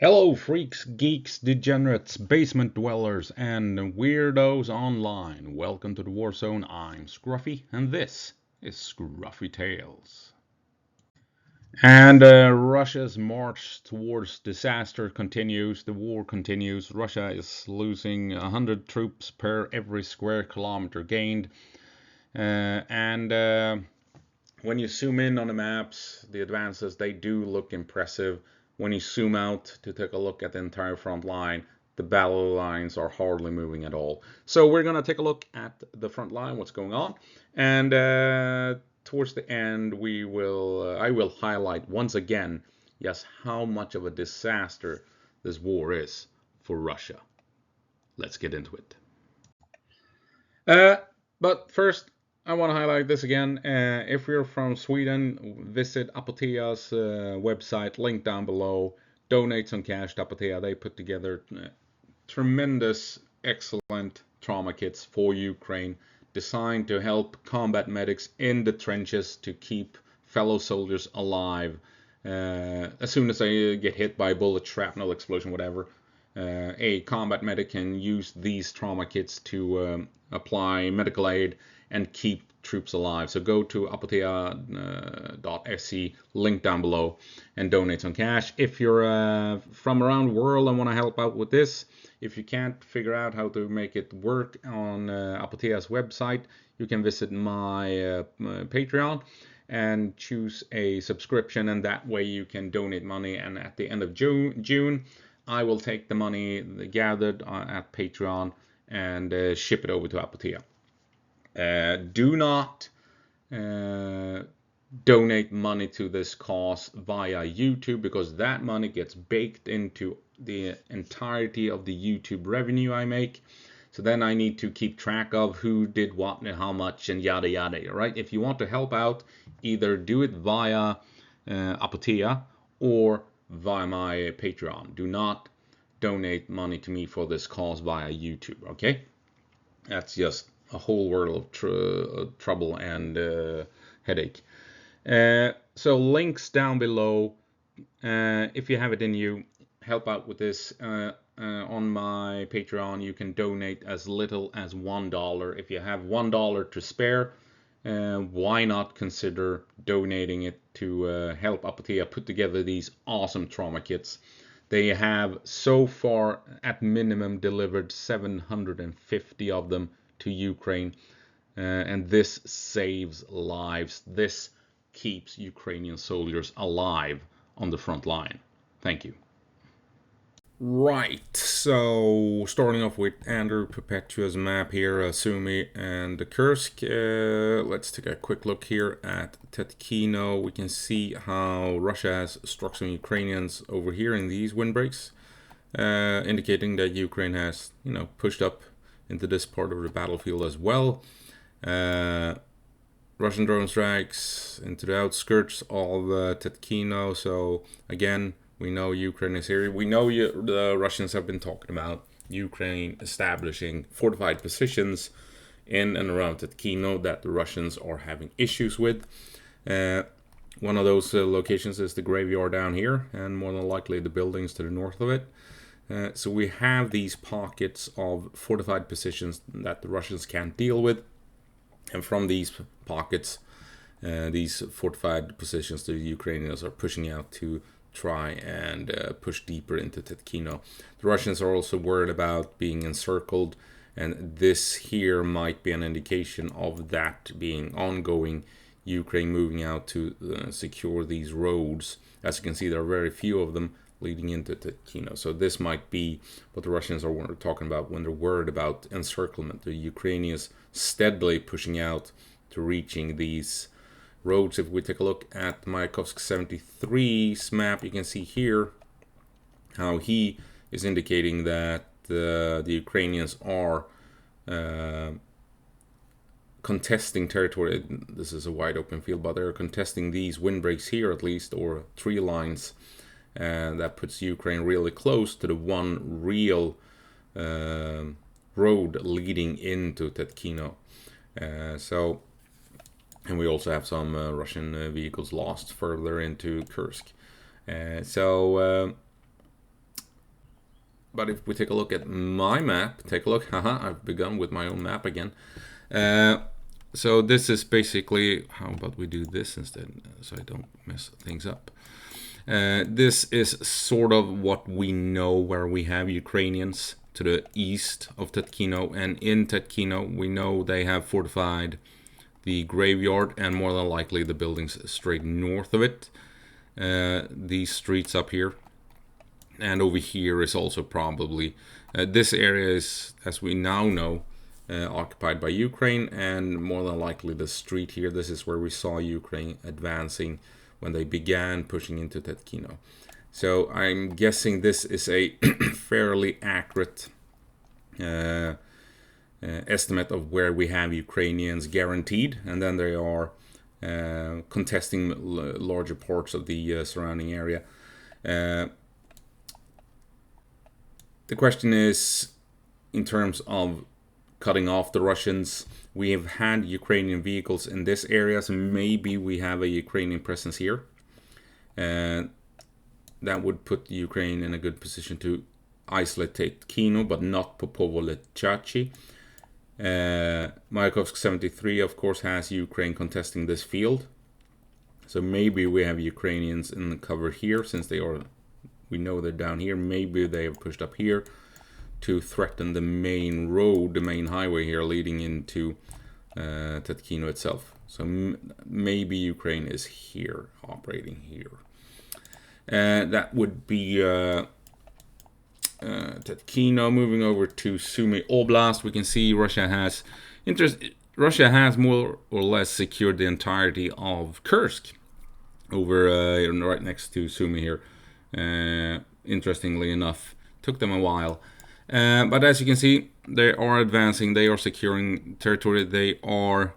Hello, freaks, geeks, degenerates, basement dwellers, and weirdos online. Welcome to the War Zone. I'm Scruffy, and this is Scruffy Tales. And Russia's march towards disaster continues. The war continues. Russia is losing 100 troops per every square kilometer gained. And when you zoom in on the maps, the advances, they do look impressive. When you zoom out to take a look at the entire front line, the battle lines are hardly moving at all. So we're going to take a look at the front line, what's going on. And towards the end, I will highlight once again, yes, how much of a disaster this war is for Russia. Let's get into it. Uh, but first, I want to highlight this again. If you're from Sweden, visit Apotea's website, link down below. Donate some cash to Apotea. They put together tremendous, excellent trauma kits for Ukraine, designed to help combat medics in the trenches to keep fellow soldiers alive. As soon as they get hit by a bullet, shrapnel, explosion, whatever, a combat medic can use these trauma kits to apply medical aid and keep troops alive. So go to apotea.se, link down below, and donate some cash. If you're from around the world and want to help out with this, if you can't figure out how to make it work on Apotea's website, you can visit my Patreon and choose a subscription, and that way you can donate money. And at the end of June, I will take the money gathered at Patreon and ship it over to Apotea. Do not donate money to this cause via YouTube, because that money gets baked into the entirety of the YouTube revenue I make. So then I need to keep track of who did what and how much and yada yada, right? If you want to help out, either do it via Apotea or via my Patreon. Do not donate money to me for this cause via YouTube, okay? That's just a whole world of trouble and headache. So links down below. If you have it in you, help out with this. On my Patreon, you can donate as little as $1. If you have $1 to spare, why not consider donating it to help Apotea put together these awesome trauma kits. They have so far, at minimum, delivered 750 of them to Ukraine, and this saves lives. This keeps Ukrainian soldiers alive on the front line. Thank you. Right, so starting off with Andrew Perpetua's map here, Sumy and the Kursk. Let's take a quick look here at Tetkino. We can see how Russia has struck some Ukrainians over here in these windbreaks, indicating that Ukraine has, pushed up into this part of the battlefield as well. Russian drone strikes into the outskirts of Tetkino. So again, we know Ukraine is here. We know the Russians have been talking about Ukraine establishing fortified positions in and around Tetkino that the Russians are having issues with. One of those locations is the graveyard down here, and more than likely the buildings to the north of it. So we have these pockets of fortified positions that the Russians can't deal with. And from these pockets, these fortified positions, the Ukrainians are pushing out to try and push deeper into Tetkino. The Russians are also worried about being encircled, and this here might be an indication of that being ongoing. Ukraine moving out to secure these roads. As you can see, there are very few of them leading into Tetkino. So this might be what the Russians are talking about when they're worried about encirclement. The Ukrainians steadily pushing out to reaching these roads. If we take a look at Mayakovsk 73's map, you can see here how he is indicating that the Ukrainians are contesting territory. This is a wide open field, but they're contesting these windbreaks here at least, or tree lines, and that puts Ukraine really close to the one real road leading into Tetkino. And we also have some Russian vehicles lost further into Kursk. But if we take a look at my map, take a look, haha, I've begun with my own map again. So this is basically, how about we do this instead, so I don't mess things up. This is sort of what we know where we have Ukrainians to the east of Tetkino, and in Tetkino we know they have fortified the graveyard and more than likely the buildings straight north of it. These streets up here, and over here is also probably this area is, as we now know, occupied by Ukraine, and more than likely the street here, this is where we saw Ukraine advancing when they began pushing into Tetkino. So I'm guessing this is a fairly accurate estimate of where we have Ukrainians guaranteed, and then they are contesting larger parts of the surrounding area. The question is, in terms of cutting off the Russians, we have had Ukrainian vehicles in this area, so maybe we have a Ukrainian presence here. That would put Ukraine in a good position to isolate Tetkino, but not Popovo-Lechachi. Mayakovsk 73, of course, has Ukraine contesting this field. So maybe we have Ukrainians in the cover here, since we know they're down here. Maybe they have pushed up here to threaten the main road, the main highway here leading into Tetkino itself. So maybe Ukraine is here, operating here. That would be Tetkino. Moving over to Sumy Oblast, we can see Russia has more or less secured the entirety of Kursk over right next to Sumy here. Interestingly enough, took them a while. But as you can see, they are advancing, they are securing territory, they are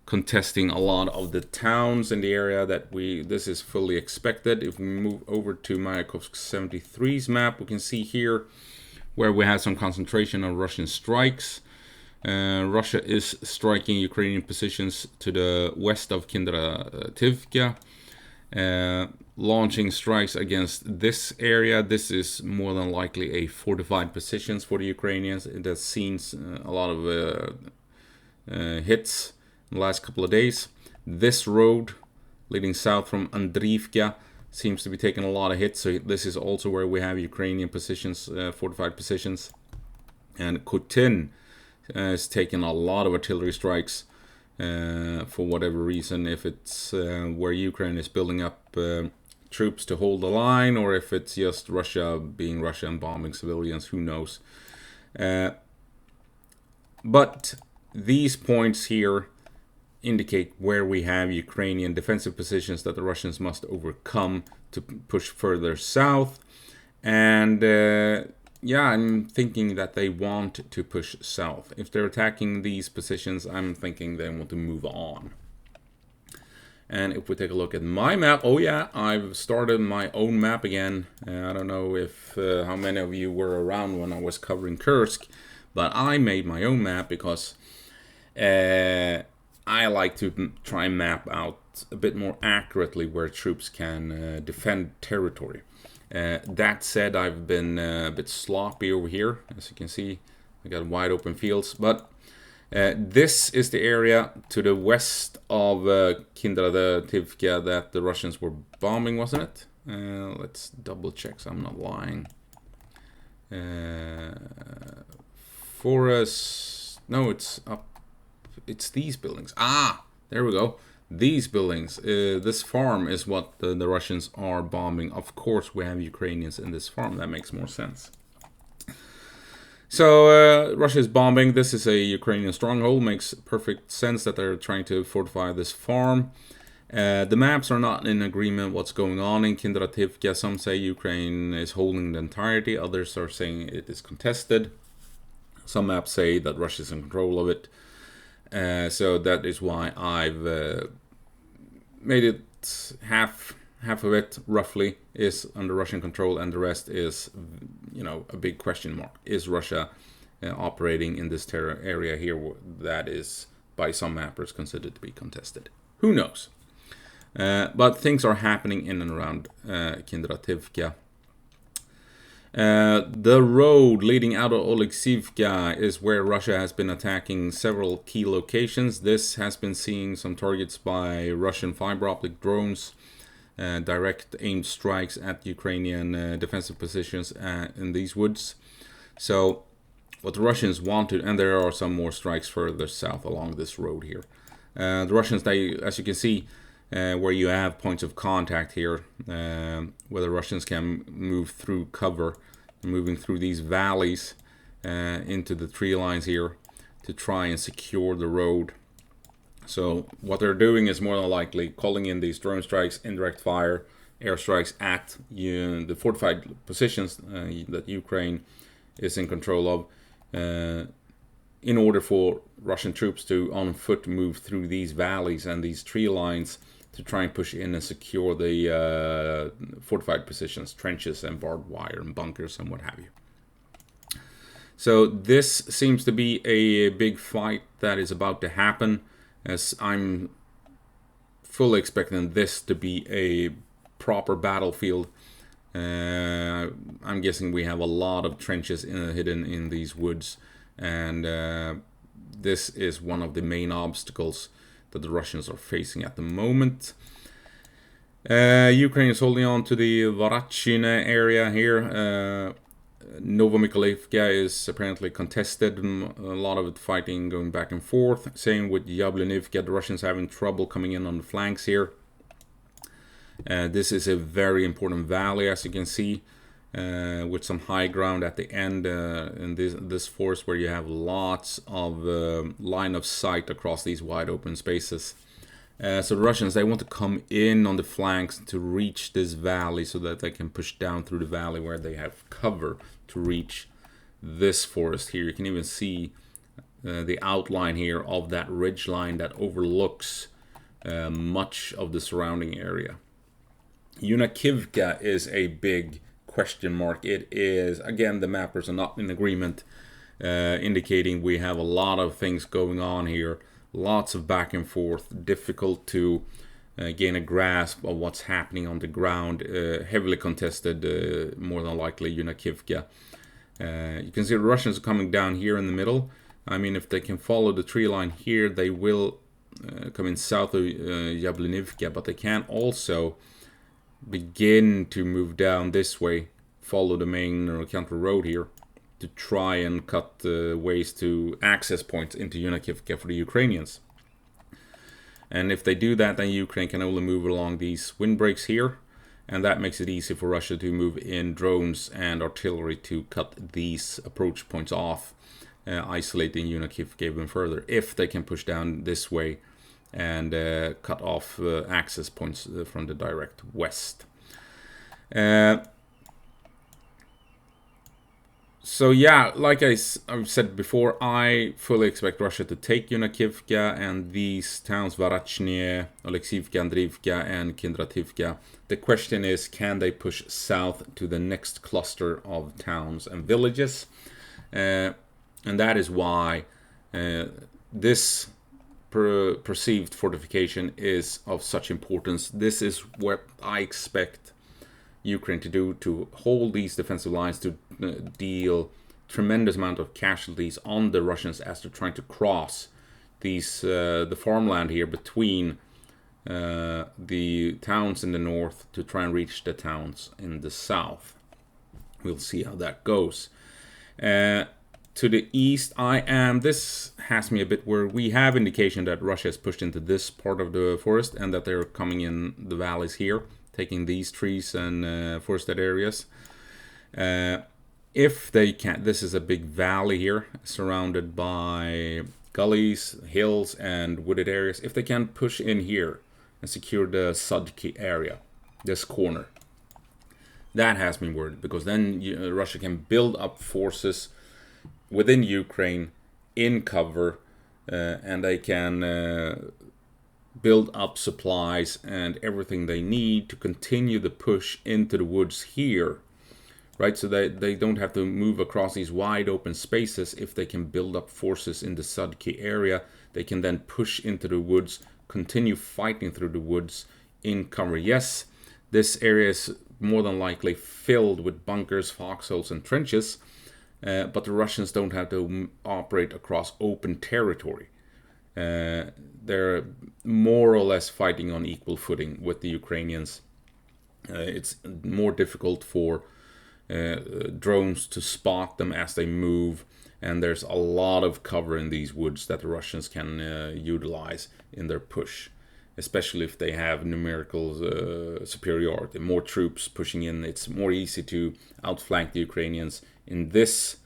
contesting a lot of the towns in the area this is fully expected. If we move over to Mayakovsk 73's map, we can see here where we have some concentration of Russian strikes. Russia is striking Ukrainian positions to the west of Kindrativka. Launching strikes against this area. This is more than likely a fortified positions for the Ukrainians. It has seen a lot of hits in the last couple of days. This road leading south from Andriivka seems to be taking a lot of hits, so this is also where we have Ukrainian positions, fortified positions. And Kutin is taking a lot of artillery strikes for whatever reason, if it's where Ukraine is building up troops to hold the line, or if it's just Russia being Russia and bombing civilians, who knows. But these points here indicate where we have Ukrainian defensive positions that the Russians must overcome to push further south. And yeah, I'm thinking that they want to push south. If they're attacking these positions, I'm thinking they want to move on. And if we take a look at my map, oh yeah, I've started my own map again. I don't know if how many of you were around when I was covering Kursk, but I made my own map because I like to try and map out a bit more accurately where troops can defend territory. That said, I've been a bit sloppy over here. As you can see, I got wide open fields, but this is the area to the west of Kindrativka that the Russians were bombing, wasn't it? Let's double check so I'm not lying. Forest, no, it's up, it's these buildings. Ah, there we go. These buildings, this farm is what the Russians are bombing. Of course, we have Ukrainians in this farm. That makes more sense. So Russia is bombing. This is a Ukrainian stronghold. Makes perfect sense that they're trying to fortify this farm. The maps are not in agreement what's going on in Kindrativka. Some say Ukraine is holding the entirety. Others are saying it is contested. Some maps say that Russia is in control of it. So that is why I've made it half of it roughly is under Russian control, and the rest is, you know, a big question mark. Is Russia operating in this area here that is by some mappers considered to be contested? Who knows? But things are happening in and around Kindrativka. The road leading out of Oleksivka is where Russia has been attacking several key locations. This has been seeing some targets by Russian fiber optic drones, direct aimed strikes at Ukrainian defensive positions in these woods. So what the Russians wanted, and there are some more strikes further south along this road here. The Russians, they, as you can see, where you have points of contact here, where the Russians can move through cover, moving through these valleys into the tree lines here to try and secure the road. So what they're doing is more than likely calling in these drone strikes, indirect fire, airstrikes at the fortified positions that Ukraine is in control of, in order for Russian troops to on foot move through these valleys and these tree lines to try and push in and secure the fortified positions, trenches and barbed wire and bunkers and what have you. So this seems to be a big fight that is about to happen, as I'm fully expecting this to be a proper battlefield. I'm guessing we have a lot of trenches hidden in these woods, and this is one of the main obstacles that the Russians are facing at the moment. Ukraine is holding on to the Attrition area here. Novomykolivka is apparently contested, a lot of it fighting going back and forth. Same with Yablonivka, the Russians having trouble coming in on the flanks here. This is a very important valley, as you can see, with some high ground at the end in this forest, where you have lots of line of sight across these wide open spaces. So the Russians, they want to come in on the flanks to reach this valley so that they can push down through the valley where they have cover to reach this forest here. You can even see the outline here of that ridge line that overlooks much of the surrounding area. Yunakivka is a big question mark. It is, again, the mappers are not in agreement, indicating we have a lot of things going on here, lots of back and forth, difficult to gain a grasp of what's happening on the ground, heavily contested, more than likely Yunakivka. You can see the Russians are coming down here in the middle. I mean, if they can follow the tree line here, they will come in south of Yablonivka, but they can also begin to move down this way, follow the main counter road here to try and cut ways to access points into Yunakivka for the Ukrainians. And if they do that, then Ukraine can only move along these windbreaks here, and that makes it easy for Russia to move in drones and artillery to cut these approach points off, isolating Yunakivka even further, if they can push down this way and cut off access points from the direct west. So yeah, like I've said before, I fully expect Russia to take Yunakivka and these towns, Varachnie, Oleksivka, Andriivka, and Kindrativka. The question is, can they push south to the next cluster of towns and villages? And that is why this perceived fortification is of such importance. This is what I expect Ukraine to do, to hold these defensive lines, to deal tremendous amount of casualties on the Russians as they're trying to cross these the farmland here between the towns in the north to try and reach the towns in the south. We'll see how that goes. To the east, this has me a bit where we have indication that Russia has pushed into this part of the forest and that they're coming in the valleys here, taking these trees and forested areas. If they can, this is a big valley here, surrounded by gullies, hills, and wooded areas. If they can push in here and secure the Sudki area, this corner, that has me worried, because then Russia can build up forces within Ukraine in cover, and they can build up supplies and everything they need to continue the push into the woods here, right? So they don't have to move across these wide open spaces. If they can build up forces in the Sudki area, they can then push into the woods, continue fighting through the woods in cover. Yes, this area is more than likely filled with bunkers, foxholes, and trenches, but the Russians don't have to operate across open territory. They're more or less fighting on equal footing with the Ukrainians. It's more difficult for drones to spot them as they move, and there's a lot of cover in these woods that the Russians can utilize in their push, especially if they have numerical superiority, more troops pushing in. It's more easy to outflank the Ukrainians in this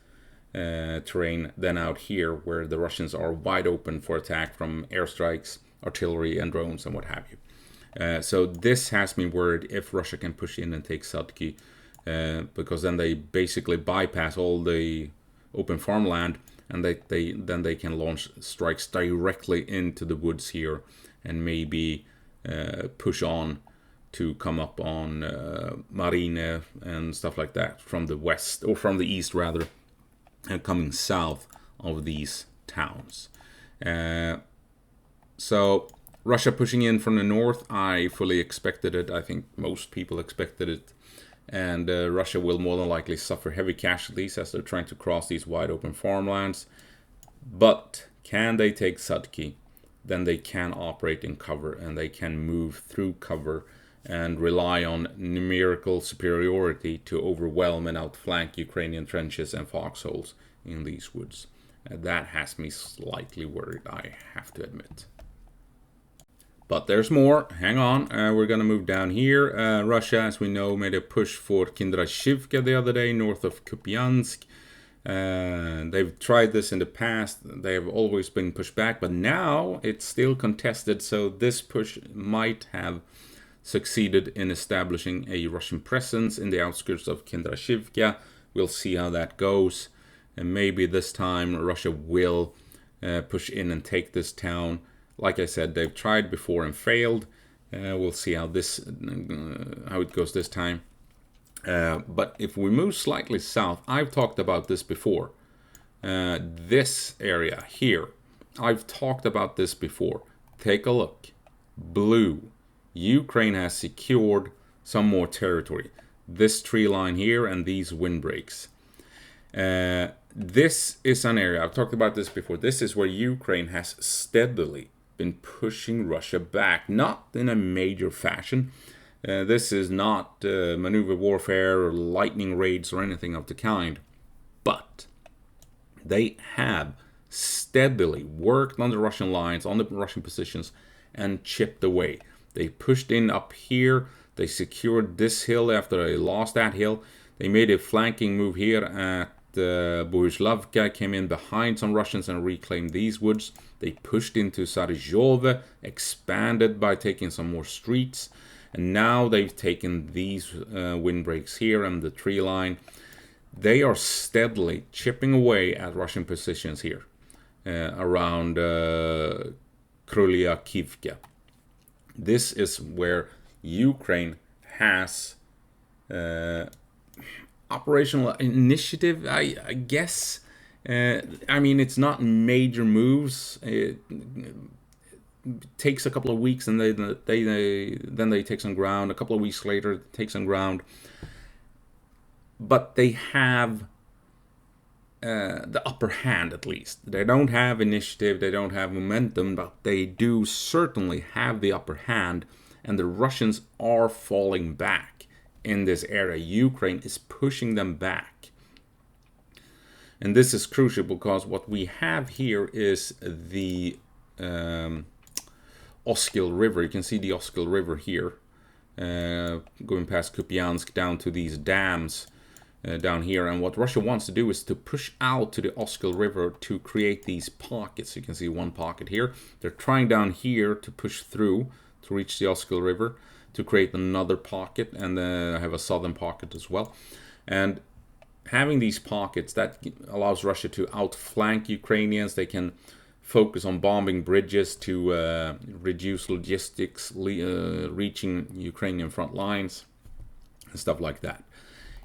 terrain than out here, where the Russians are wide open for attack from airstrikes, artillery, and drones, and what have you. So this has me worried if Russia can push in and take Sadki, because then they basically bypass all the open farmland, and then they can launch strikes directly into the woods here, and maybe push on to come up on Marine and stuff like that from the west, or from the east rather, and coming south of these towns. So Russia pushing in from the north, I fully expected it. I think most people expected it. And Russia will more than likely suffer heavy casualties as they're trying to cross these wide open farmlands. But can they take Sadki? Then they can operate in cover, and they can move through cover and rely on numerical superiority to overwhelm and outflank Ukrainian trenches and foxholes in these woods. That has me slightly worried, I have to admit. But there's more. Hang on. We're going to move down here. Russia, as we know, made a push for Kindrashivka the other day, north of Kupansk. They've tried this in the past. They have always been pushed back, but now it's still contested. So this push might have succeeded in establishing a Russian presence in the outskirts of Kindrashivka. We'll see how that goes. And maybe this time Russia will push in and take this town. Like I said, they've tried before and failed. We'll see how it goes this time. But if we move slightly south, I've talked about this before. This area here, I've talked about this before. Take a look. Blue. Ukraine has secured some more territory. This tree line here and these windbreaks. This is an area, I've talked about this before. This is where Ukraine has steadily been pushing Russia back, not in a major fashion. This is not maneuver warfare or lightning raids or anything of the kind, but they have steadily worked on the Russian lines, on the Russian positions, and chipped away. They pushed in up here, they secured this hill after they lost that hill. They made a flanking move here at Bohuslavka, came in behind some Russians and reclaimed these woods. They pushed into Sarizhove, expanded by taking some more streets, and now they've taken these windbreaks here and the tree line. They are steadily chipping away at Russian positions here around Krylyakivka. This is where Ukraine has operational initiative, I guess. I mean, it's not major moves. It takes a couple of weeks, and then they take some ground. A couple of weeks later, take some ground. But they have the upper hand, at least. They don't have initiative, they don't have momentum, but they do certainly have the upper hand, and the Russians are falling back in this area. Ukraine is pushing them back. And this is crucial because what we have here is the Oskil River. You can see the Oskil River here, going past Kupansk down to these dams down here. And what Russia wants to do is to push out to the Oskil River to create these pockets. You can see one pocket here. They're trying down here to push through to reach the Oskil River, to create another pocket, and then have a southern pocket as well. And having these pockets, that allows Russia to outflank Ukrainians. They can focus on bombing bridges to reduce logistics reaching Ukrainian front lines and stuff like that.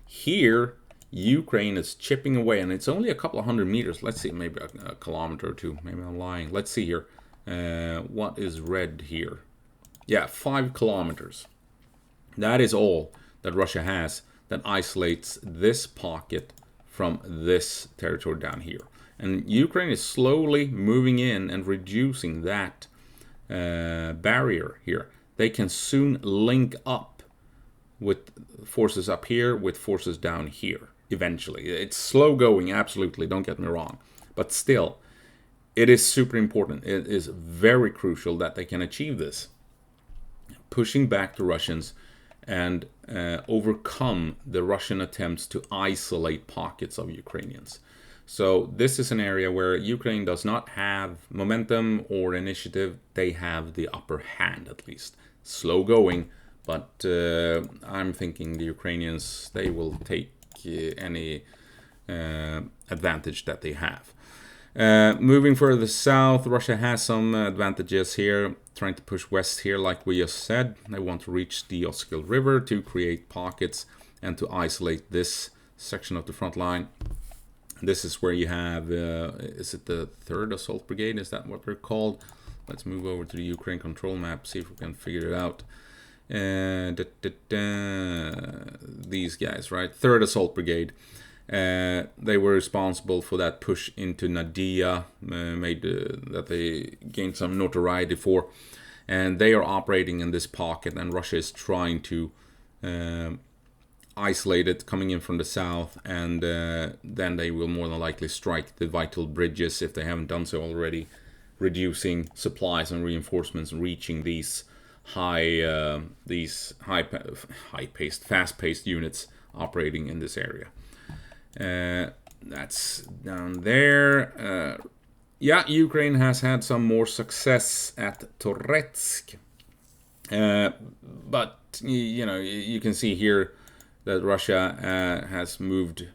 Here, Ukraine is chipping away, and it's only a couple of hundred meters. Let's see, maybe a kilometer or two. Maybe I'm lying. Let's see here. What is red here? Yeah, 5 kilometers. That is all that Russia has that isolates this pocket from this territory down here. And Ukraine is slowly moving in and reducing that barrier here. They can soon link up with forces up here with forces down here eventually. It's slow going, absolutely, don't get me wrong. But still, it is super important. It is very crucial that they can achieve this. Pushing back the Russians and overcome the Russian attempts to isolate pockets of Ukrainians. So this is an area where Ukraine does not have momentum or initiative. They have the upper hand, at least. Slow going, but I'm thinking the Ukrainians, they will take any advantage that they have. Moving further south, Russia has some advantages here, trying to push west here like we just said. They want to reach the Oskil River to create pockets and to isolate this section of the front line. This is where you have, is it the 3rd Assault Brigade? Is that what they're called? Let's move over to the Ukraine control map, see if we can figure it out. These guys, right? 3rd Assault Brigade. They were responsible for that push into Nadia, that they gained some notoriety for. And they are operating in this pocket, and Russia is trying to isolate it, coming in from the south, and then they will more than likely strike the vital bridges if they haven't done so already, reducing supplies and reinforcements, reaching these fast-paced units operating in this area. That's down there. Yeah, Ukraine has had some more success at Toretsk, but you know, you can see here that Russia has moved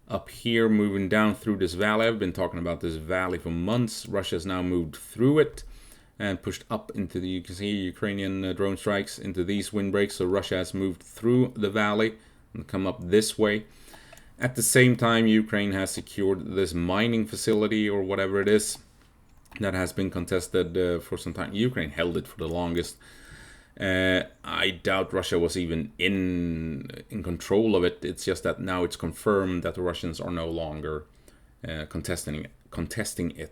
up here, moving down through this valley. I've been talking about this valley for months. Russia has now moved through it and pushed up into the, you can see Ukrainian drone strikes into these windbreaks. So Russia has moved through the valley and come up this way. At the same time, Ukraine has secured this mining facility or whatever it is that has been contested for some time. Ukraine held it for the longest. I doubt Russia was even in control of it. It's just that now it's confirmed that the Russians are no longer contesting it.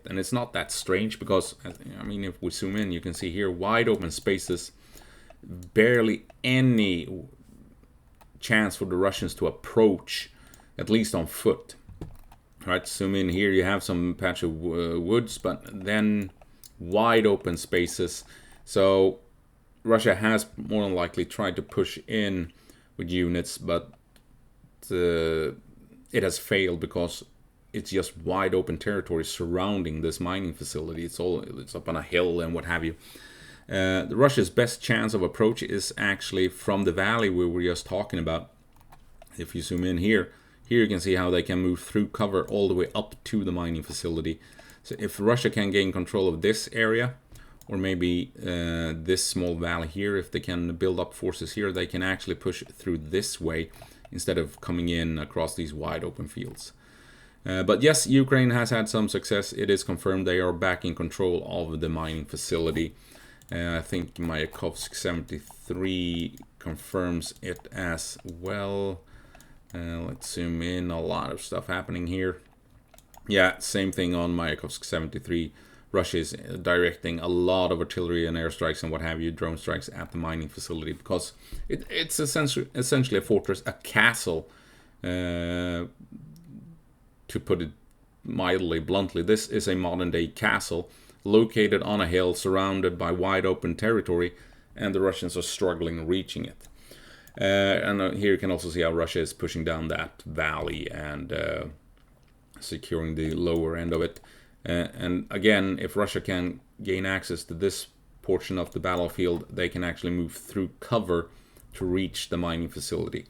And it's not that strange because, I mean, if we zoom in, you can see here wide open spaces, barely any chance for the Russians to approach, at least on foot. Right, zoom in here, you have some patch of woods, but then wide open spaces. So Russia has more than likely tried to push in with units, but it has failed because it's just wide open territory surrounding this mining facility. It's up on a hill and what have you. Russia's best chance of approach is actually from the valley we were just talking about. If you zoom in here you can see how they can move through cover all the way up to the mining facility. So if Russia can gain control of this area, or maybe this small valley here, if they can build up forces here, they can actually push through this way instead of coming in across these wide open fields. But yes, Ukraine has had some success. It is confirmed they are back in control of the mining facility. I think my Kursk 73 confirms it as well. Let's zoom in, a lot of stuff happening here. Yeah, same thing on my Kursk 73. Russia is directing a lot of artillery and airstrikes and what have you, drone strikes at the mining facility because it's essentially a fortress, a castle, to put it mildly, bluntly. This is a modern day castle located on a hill surrounded by wide open territory, and the Russians are struggling reaching it. And here you can also see how Russia is pushing down that valley and securing the lower end of it. And again, if Russia can gain access to this portion of the battlefield, they can actually move through cover to reach the mining facility.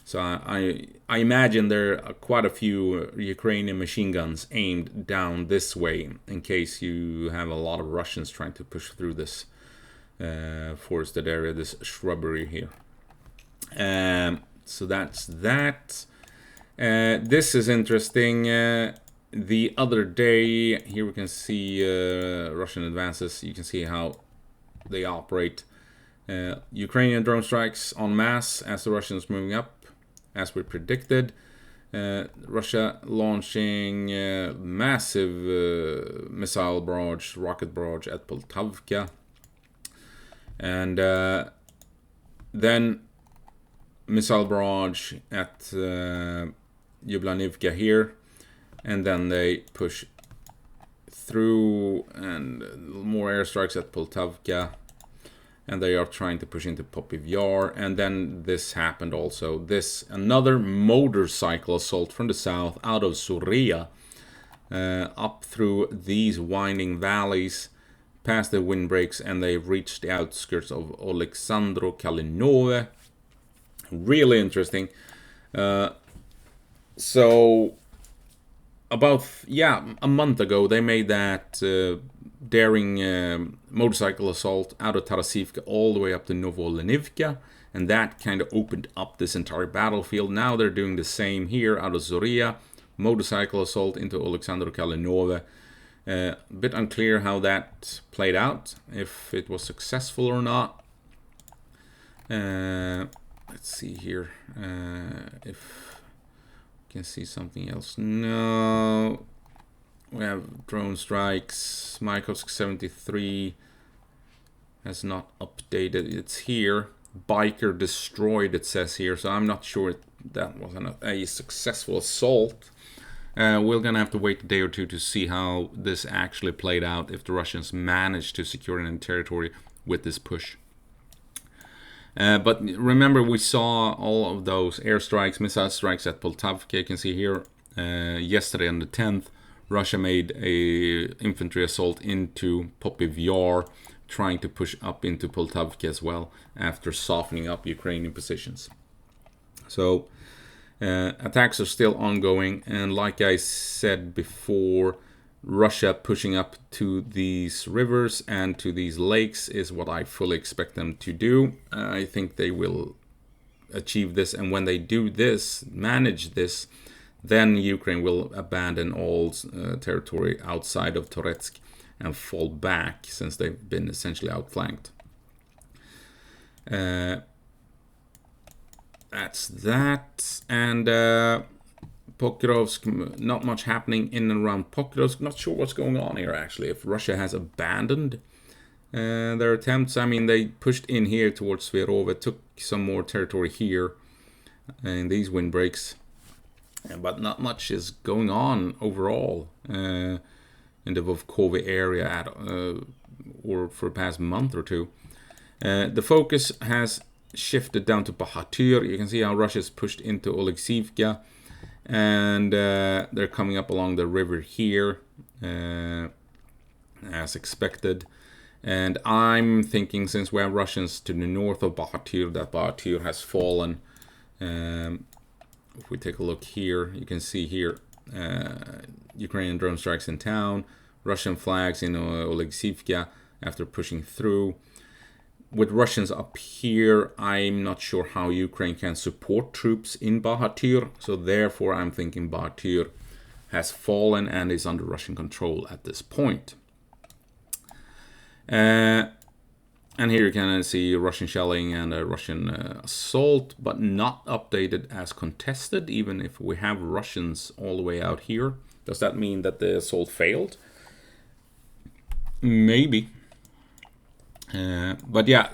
So I imagine there are quite a few Ukrainian machine guns aimed down this way in case you have a lot of Russians trying to push through this forested area, this shrubbery here. So that's that. This is interesting. The other day, here we can see Russian advances. You can see how they operate. Ukrainian drone strikes en masse as the Russians moving up, as we predicted. Russia launching massive missile barrage, rocket barrage at Poltavka. And then missile barrage at Yablanivka here. And then they push through, and more airstrikes at Poltavka. And they are trying to push into Poppy Yar. And then this happened also. Another motorcycle assault from the south out of Suria, up through these winding valleys, past the windbreaks, and they reached the outskirts of Oleksandro Kalinove. Really interesting. So about a month ago they made that daring motorcycle assault out of Tarasivka all the way up to Novolenivka, and that kind of opened up this entire battlefield. Now they're doing the same here out of Zoria, motorcycle assault into Oleksandro Kalinove. A bit unclear how that played out, if it was successful or not. Let's see here if we can see something else. No. We have drone strikes. Kursk 73 has not updated. It's here. Biker destroyed, it says here. So I'm not sure that was a successful assault. We're going to have to wait a day or two to see how this actually played out, if the Russians managed to secure any territory with this push. But remember, we saw all of those airstrikes, missile strikes at Poltavka. You can see here yesterday on the 10th. Russia made a infantry assault into Poppy Yar, trying to push up into Poltavka as well, after softening up Ukrainian positions. So attacks are still ongoing, and like I said before, Russia pushing up to these rivers and to these lakes is what I fully expect them to do. I think they will achieve this, and when they do this, manage this, then Ukraine will abandon all territory outside of Toretsk and fall back, since they've been essentially outflanked. That's that. And Pokrovsk, not much happening in and around Pokrovsk. Not sure what's going on here, actually. If Russia has abandoned their attempts. I mean, they pushed in here towards Sverove, took some more territory here in these windbreaks. But not much is going on overall in the Vovkove area or for the past month or two. The focus has shifted down to Bahatyr. You can see how Russia's pushed into Oleksivka, and they're coming up along the river here as expected. And I'm thinking, since we have Russians to the north of Bahatyr, that Bahatyr has fallen. If we take a look here, you can see here Ukrainian drone strikes in town, Russian flags in Oleksivka after pushing through. With Russians up here, I'm not sure how Ukraine can support troops in Bahatyr, so therefore I'm thinking Bahatyr has fallen and is under Russian control at this point. And here you can see Russian shelling and a Russian assault, but not updated as contested, even if we have Russians all the way out here. Does that mean that the assault failed? Maybe. But yeah,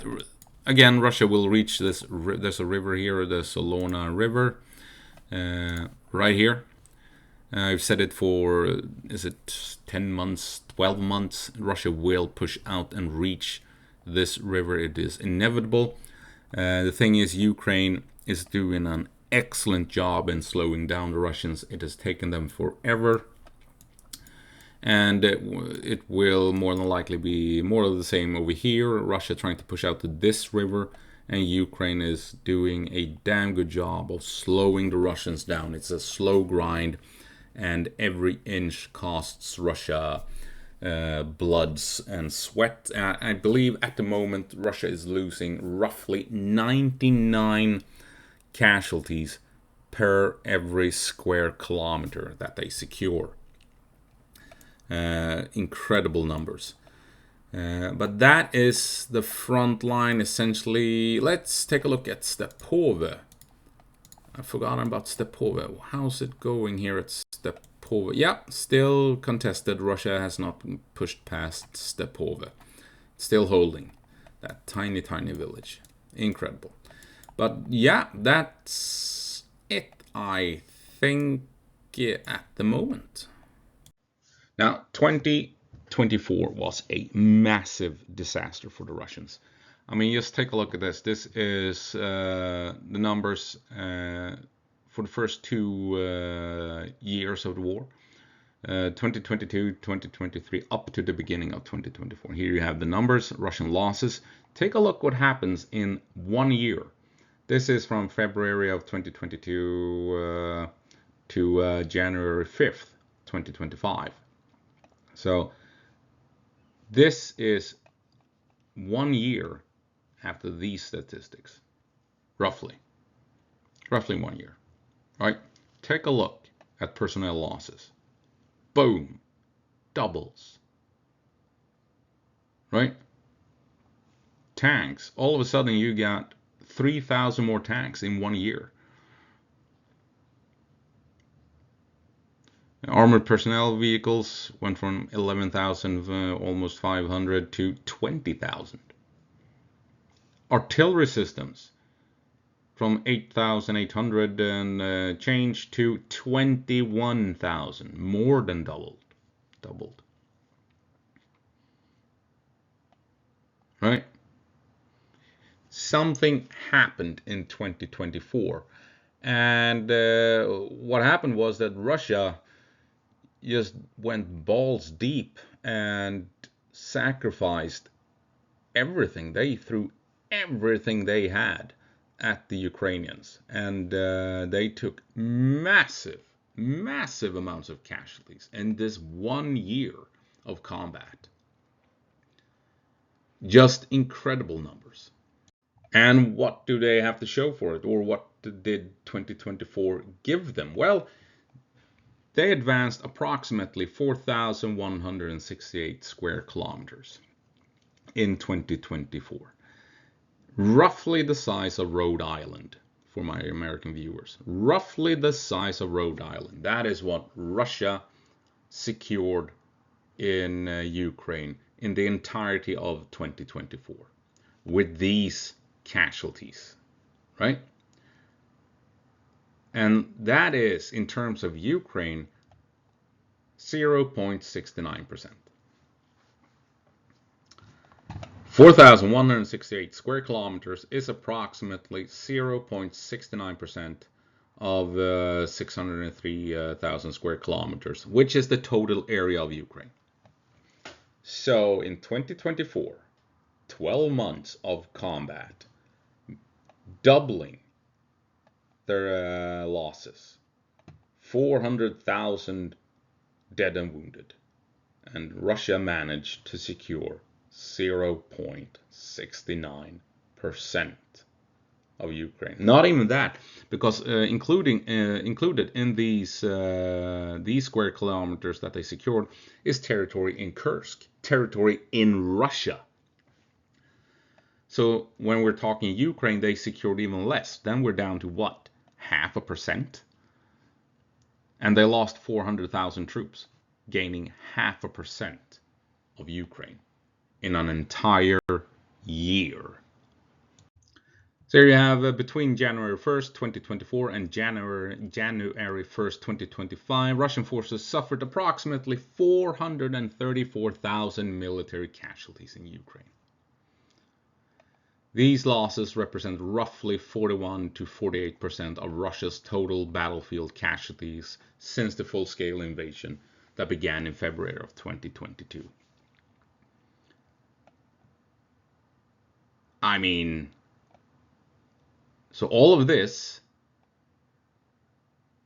again, Russia will reach this. There's a river here, the Solona River, right here. I've said it for, is it 10 months, 12 months? Russia will push out and reach this river. It is inevitable. The thing is, Ukraine is doing an excellent job in slowing down the Russians. It has taken them forever, and it will more than likely be more of the same over here. Russia trying to push out to this river, and Ukraine is doing a damn good job of slowing the Russians down. It's a slow grind, and every inch costs Russia bloods and sweat. I believe at the moment Russia is losing roughly 99 casualties per every square kilometer that they secure. Incredible numbers. But that is the front line essentially. Let's take a look at Stepove. I've forgotten about Stepove. How's it going here at Stepove? Yeah, still contested. Russia has not pushed past Stepove. Still holding that tiny, tiny village. Incredible. But yeah, that's it, I think, at the moment. Now, 2024 was a massive disaster for the Russians. I mean, just take a look at this. This is the numbers for the first 2 years of the war. 2022, 2023, up to the beginning of 2024. Here you have the numbers, Russian losses. Take a look what happens in 1 year. This is from February of 2022 to January 5th, 2025. So this is 1 year after these statistics, roughly 1 year, right? Take a look at personnel losses. Boom, doubles, right? Tanks, all of a sudden you got 3,000 more tanks in 1 year. Armored personnel vehicles went from 11,000, almost 500, to 20,000. Artillery systems from 8,800 and change to 21,000, more than doubled. Right? Something happened in 2024, and what happened was that Russia just went balls deep and sacrificed everything. They threw everything they had at the Ukrainians, and they took massive amounts of casualties in this 1 year of combat. Just incredible numbers. And what do they have to show for it, or what did 2024 give them? Well, they advanced approximately 4,168 square kilometers in 2024. Roughly the size of Rhode Island, for my American viewers. Roughly the size of Rhode Island. That is what Russia secured in Ukraine in the entirety of 2024 with these casualties, right? And that is, in terms of Ukraine, 0.69%. 4,168 square kilometers is approximately 0.69% of 603,000 square kilometers, which is the total area of Ukraine. So in 2024, 12 months of combat, doubling their losses, 400,000 dead and wounded, and Russia managed to secure 0.69% of Ukraine. Not even that, because included in these square kilometers that they secured is territory in Kursk, territory in Russia. So when we're talking Ukraine, they secured even less. Then we're down to what? 0.5%? And they lost 400,000 troops, gaining 0.5% of Ukraine in an entire year. So here you have between January 1st, 2024 and January 1st, 2025, Russian forces suffered approximately 434,000 military casualties in Ukraine. These losses represent roughly 41 to 48% of Russia's total battlefield casualties since the full-scale invasion that began in February of 2022. I mean, so all of this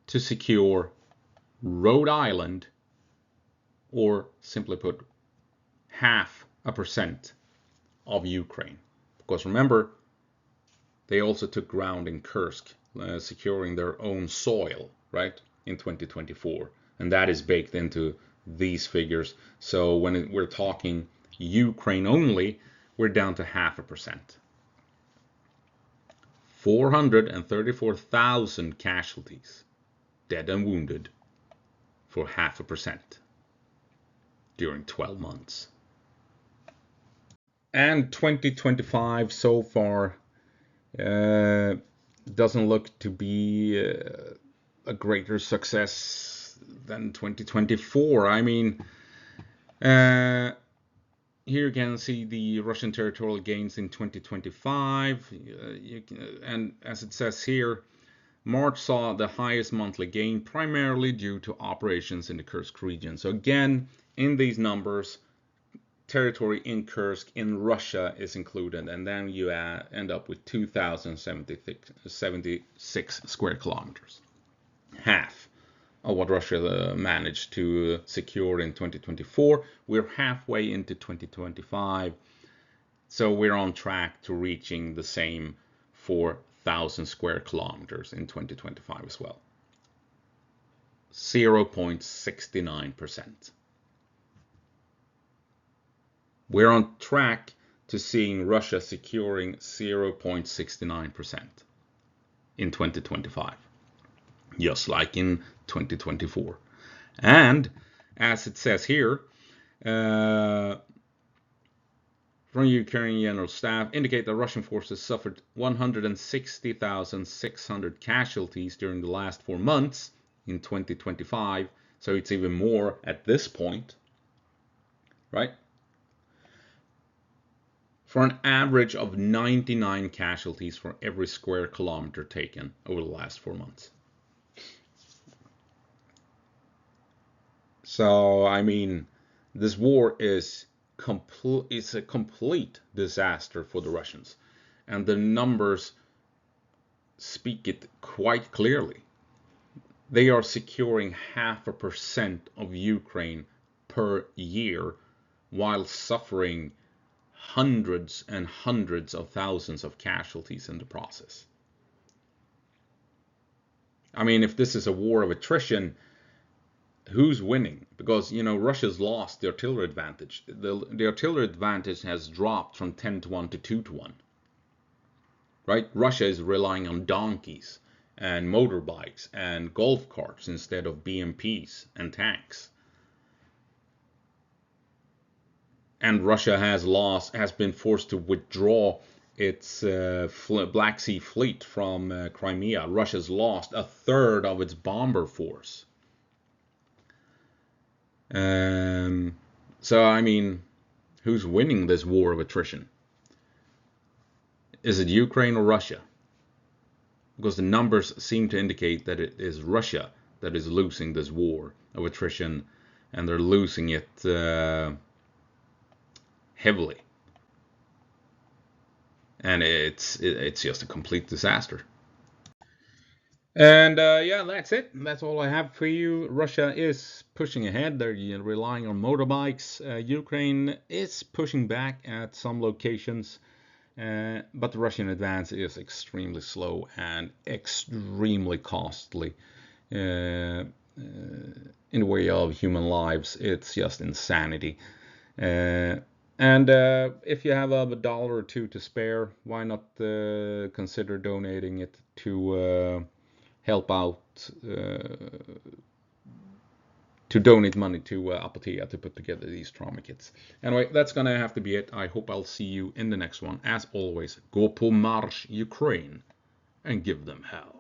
to secure Rhode Island, or simply put, 0.5% of Ukraine. Because remember, they also took ground in Kursk, securing their own soil, right, in 2024. And that is baked into these figures. So when we're talking Ukraine only, we're down to 0.5%. 434,000 casualties, dead and wounded, for 0.5% during 12 months. And 2025 so far doesn't look to be a greater success than 2024. I mean, here you can see the Russian territorial gains in 2025, and as it says here, March saw the highest monthly gain, primarily due to operations in the Kursk region. So again, in these numbers, territory in Kursk in Russia is included, and then you end up with 2,076 square kilometers. Half of what Russia managed to secure in 2024. We're halfway into 2025, so we're on track to reaching the same 4,000 square kilometers in 2025 as well. 0.69%. We're on track to seeing Russia securing 0.69% in 2025, just like in 2024. And as it says here, from Ukrainian General Staff, indicate that Russian forces suffered 160,600 casualties during the last 4 months in 2025. So it's even more at this point, right? For an average of 99 casualties for every square kilometer taken over the last 4 months. So, I mean, this war is a complete disaster for the Russians. And the numbers speak it quite clearly. They are securing 0.5% of Ukraine per year while suffering hundreds and hundreds of thousands of casualties in the process. I mean, if this is a war of attrition, who's winning? Because, you know, Russia's lost the artillery advantage. The artillery advantage has dropped from 10-1 to 2-1. Right? Russia is relying on donkeys and motorbikes and golf carts instead of BMPs and tanks. And Russia has been forced to withdraw its Black Sea fleet from Crimea. Russia's lost 1/3 of its bomber force. So, I mean, who's winning this war of attrition? Is it Ukraine or Russia? Because the numbers seem to indicate that it is Russia that is losing this war of attrition, and they're losing it heavily, and it's just a complete disaster. And yeah, that's it. That's all I have for you. Russia is pushing ahead. They're relying on motorbikes. Ukraine is pushing back at some locations, but the Russian advance is extremely slow and extremely costly in the way of human lives. It's just insanity. And if you have a dollar or two to spare, why not consider donating it to help out, to donate money to Apotea to put together these trauma kits. Anyway, that's gonna have to be it. I hope I'll see you in the next one. As always, gå på marsch Ukraine and give them hell.